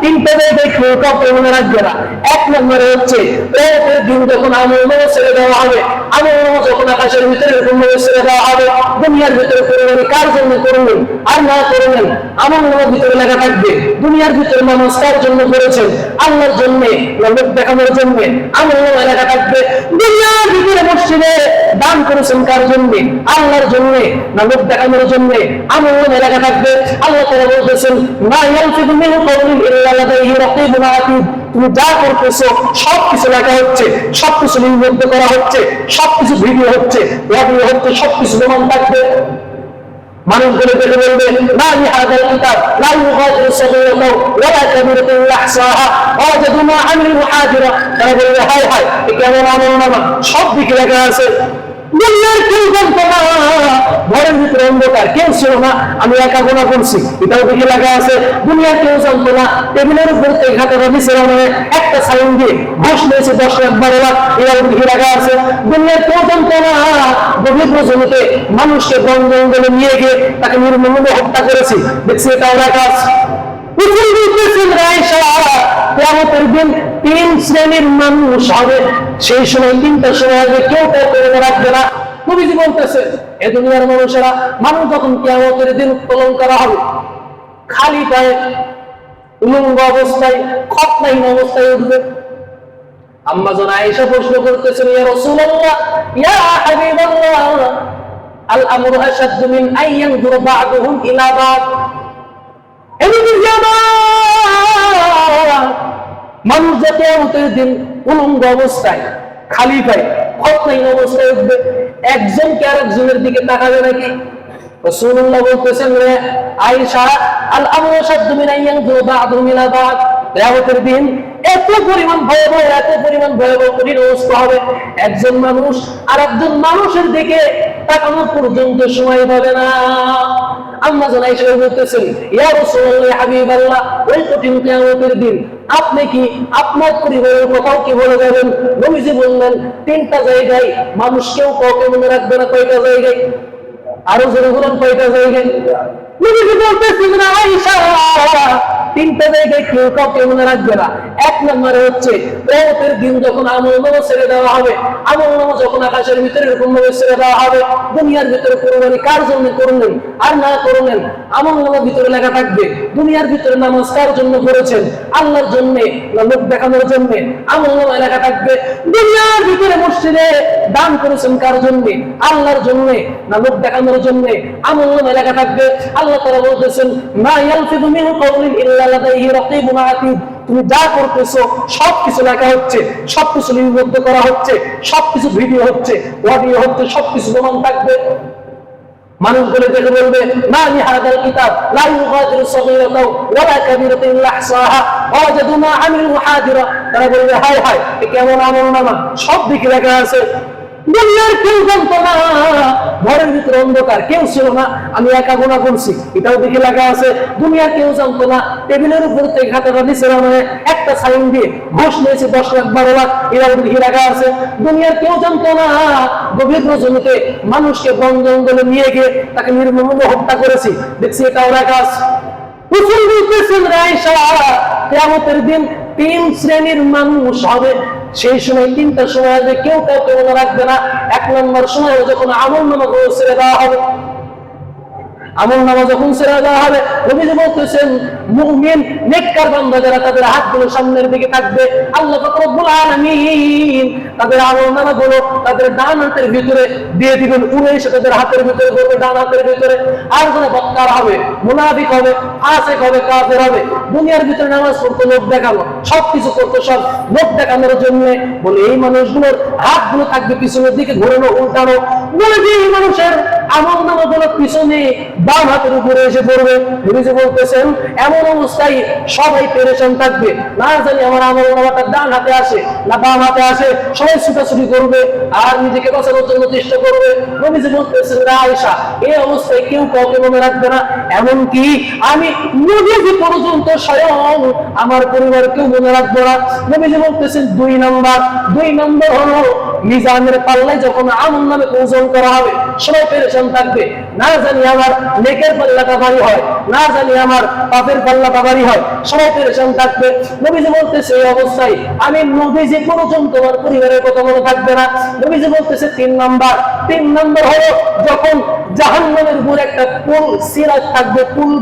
তিনটা জায়গায় কেউ কাউকে মনে রাখবে না। এক নম্বরে হচ্ছে কিয়ামতের দিন যখন আমলনামা ছেড়ে দেওয়া হবে, আমলনামা যখন আকাশের ভিতরে এরকম ভাবে ছেড়ে দেওয়া হবে, দুনিয়ার ভিতরে করবেন কার জন্য করবেন আর না করবেন আমলনামার ভিতরে লেখা থাকবে দুনিয়ার ভিতরে মানুষ কার জন্য করেছেন, আল্লাহর জন্য, লোক দেখানোর জন্য। আমলনামা লেখা থাকবে দুনিয়ার ভিতরে মসজিদে দান করেছেন কার জন্য, আল্লাহর জন্য না লোক দেখানোর জন্য। আমলনামা লেখা থাকবে আল্লাহ তাআলা বলতেছেন মা ইয়ালফিযু মিন কাওলিন ইল্লা লাদাইহি রাকীবুন আতীদ। তুমি যা করতেছো সবকিছু লেখা হচ্ছে, সবকিছু লিপিবদ্ধ করা হচ্ছে, সবকিছু ভিডিও হচ্ছে, অডিও হচ্ছে, সবকিছু প্রমাণ থাকবে। মানুষ বলে দেখে বলবে মা লিহাদাল কিতাব লা ইউগাদিরু সাগীরাতাও ওয়ালা কাবীরাতাও ইল্লা আহসাহা ওয়াজাদু মা আমিলু হাদিরা। তারা বলবে হায় হায় এ কেমন আমলনামা, সব দিকে লেখা আছে। দুনিয়ার কেউ জানতো না, ঘরের ভিতরে অন্ধকার, কেউ ছিল না, আমি একা গোনা করছি, এটাও দিকে লেখা আছে। দুনিয়ার কেউ জানতো না, টেবিলের উপর থেকে খাতাটা নিচে নামে একটা সাইন দিয়ে ঘুষ নিয়েছে 10 লাখ 12 লাখ, এটাও দিকে লেখা আছে। দুনিয়ার কেউ জানতো না গভীর জমিতে মানুষকে বন জঙ্গলে নিয়ে গিয়ে তাকে নির্মমভাবে হত্যা করেছি, দেখছি এটাও লেখা আছে। কিয়ামতের দিন 3 শ্রেণীর মানুষ হবে, সেই সময় 3টা সময় হবে, কেউ কাউকে মনে রাখবে না। নবীজি বলতেছে এ দুনিয়ার মানুষেরা, মানুষ যখন কিয়ামতের দিন উত্তোলন করা হবে, খালি পায়ে উলঙ্গ অবস্থায় খতনাহীন অবস্থায় উঠবে। আম্মা জান আয়েশা প্রশ্ন করতেছেন ইয়া রাসূলুল্লাহ ইয়া হাবিবাল্লাহ আল আমরু আশাদ্দু মিন আন ইয়ানজুরা বা'দুহুম ইলা বা'দ। মানুষ যে কিয়ামতের দিন উলঙ্গ অবস্থায় খালি পায়ে খতনাহীন অবস্থায় উঠবে, একজন কি আরেকজনের দিকে তাকাবে নাকি? রাসূলুল্লাহ বলতেছেন আয়েশা আল আমরু আশাদ্দু মিন আন ইয়ানজুরা বা'দুহুম ইলা বা'দ। কিয়ামতের দিন এত পরিমাণ ভয়াবহ, এত পরিমাণ ভয়াবহ কঠিন অবস্থা হবে, একজন মানুষ আর একজন মানুষের দিকে তাকানো পর্যন্ত সময় পাবে না। আম্মা জান আয়েশা বলতেছেন ইয়া রাসূলুল্লাহ ইয়া হাবিবাল্লাহ ওই কঠিন কিয়ামতের দিন আপনি কি আপনার পরিবারের কথাও কি বলে যাবেন? নবীজি বললেন 3টা জায়গায় মানুষ কেউ কাউকে মনে রাখবে না। কয়টা জায়গায়? আরো জোরে বলুন কয়টা জায়গায়? নবীজি বলতেছেন আয়েশা 3টা জায়গায় কেউ কাউকে মনে রাখবে না। এক নম্বরে হচ্ছে কিয়ামতের দিন যখন আমলনামা ছেড়ে দেওয়া হবে, আমলনামা যখন আকাশের ভিতরে এরকম ভাবে ছেড়ে দেওয়া হবে, দুনিয়ার ভিতরে কুরবানি কার জন্য করলেন আর না করলেন আমলনামার ভিতরে লেখা থাকবে দুনিয়ার ভিতরে নামাজ কার জন্য করেছেন, আল্লাহর জন্য না লোক দেখানোর জন্য। আমলনামায় লেখা থাকবে দুনিয়ার ভিতরে মসজিদে দান করেছেন কার জন্য, আল্লাহর জন্য না লোক দেখানোর জন্য। আমলনামায় লেখা থাকবে আল্লাহ তাআলা বলতেছেন মা ইয়ালফিযু মিন কাওলিন ইল্লা লাদাইহি রাকীবুন আতীদ। তুমি যা করতেছো সবকিছু লেখা হচ্ছে, সবকিছু লিপিবদ্ধ করা হচ্ছে, সবকিছু ভিডিও হচ্ছে, অডিও হচ্ছে, সবকিছু প্রমাণ থাকবে। মানুষ বলে দেখে বলবে মা লিহাদাল কিতাব লা ইউগাদিরু সাগীরাতাও ওয়ালা কাবীরাতাও ইল্লা আহসাহা ওয়াজাদু মা আমিলু হাদিরা। তারা বলবে হায় হায় এ কেমন আমলনামা, সব দিকে লেখা আছে। দুনিয়ার কেউ জানতো না, ঘরের ভিতরে অন্ধকার, কেউ ছিল না, আমি একা গোনা করছি, এটাও দিকে লেখা আছে। দুনিয়ার কেউ জানতো না, টেবিলের উপর থেকে খাতাটা নিচে নামে একটা সাইন দিয়ে ঘুষ নিয়েছে 10 লাখ 12 লাখ, এটাও দিকে লেখা আছে। দুনিয়ার কেউ জানতো না গভীর জমিতে মানুষকে বন জঙ্গলে নিয়ে গিয়ে তাকে নির্মমভাবে হত্যা করেছি, দেখছি এটাও লেখা আছে। রাসূল বলতেছেন আয়েশা কিয়ামতের দিন 3 শ্রেণীর মানুষ হবে, সেই সময় 3টা সময় আসবে, কেউ কাউকে মনে রাখবে না। 1 নম্বর সময় যখন আমলনামা ছেড়ে দেওয়া হবে, আমলনামা যখন ছেড়ে দেওয়া হবে, নবীজি বলতেছেন মুমিন নেককার বান্দা যারা তাদের হাতগুলো সামনের দিকে থাকবে, আল্লাহ পাক রব্বুল আলামিন তাদের আমলনামাগুলো তাদের ডান হাতের ভিতরে দিয়ে দিবেন, উড়ে এসে তাদের হাতের ভিতরে পড়বে, ডান হাতের ভিতরে। আর যারা বক্কার হবে, মুনাফিক হবে, ফাসিক হবে, কাফের হবে, দুনিয়ার ভিতরে নামাজ পড়তে লোক দেখানো, সবকিছু করতে সব লোক দেখানোর জন্য, বলে এই মানুষগুলোর হাতগুলো থাকবে পিছনের দিকে ঘোরানো, উল্টানো। বলে যে এই মানুষের আমলনামাগুলো পিছনে বাম হাতের উপরে এসে পড়বে। নবীজি বলতেছেন এমন অবস্থায় সবাই পেরেশান থাকবে, না জানি আমার আমলনামাটা ডান হাতে আসে না বাম হাতে আসে, সবাই ছুটাছুটি করবে আর নিজেকে বাঁচানোর জন্য চেষ্টা করবে। নবীজি বলতেছেন আয়েশা এই অবস্থায় কেউ কাউকে মনে রাখবে না, এমনকি আমি নবীজি পর্যন্ত স্বয়ং আমার পরিবারকেও মনে রাখবো না। নবীজি বলতেছেন 2 নম্বর হলো মিজানের পাল্লায় যখন আমলনামা ওজন করা হবে, সবাই পেরেশান থাকবে, না জানি আমার নেকের পাল্লাটা ভারী হয়, না জানি আমার পাপের পাল্লাটা ভারী হয়, সবাই পেরেশান থাকবে। নবীজি বলতেছে এই অবস্থায় আমি নবীজি কোনজন তোমার পরিবারের কথা মনে থাকবে না। নবীজি বলতেছে তিন নাম্বার হলো যখন জাহান্নামের উপর একটা পুল সিরাজ থাকবে, পুল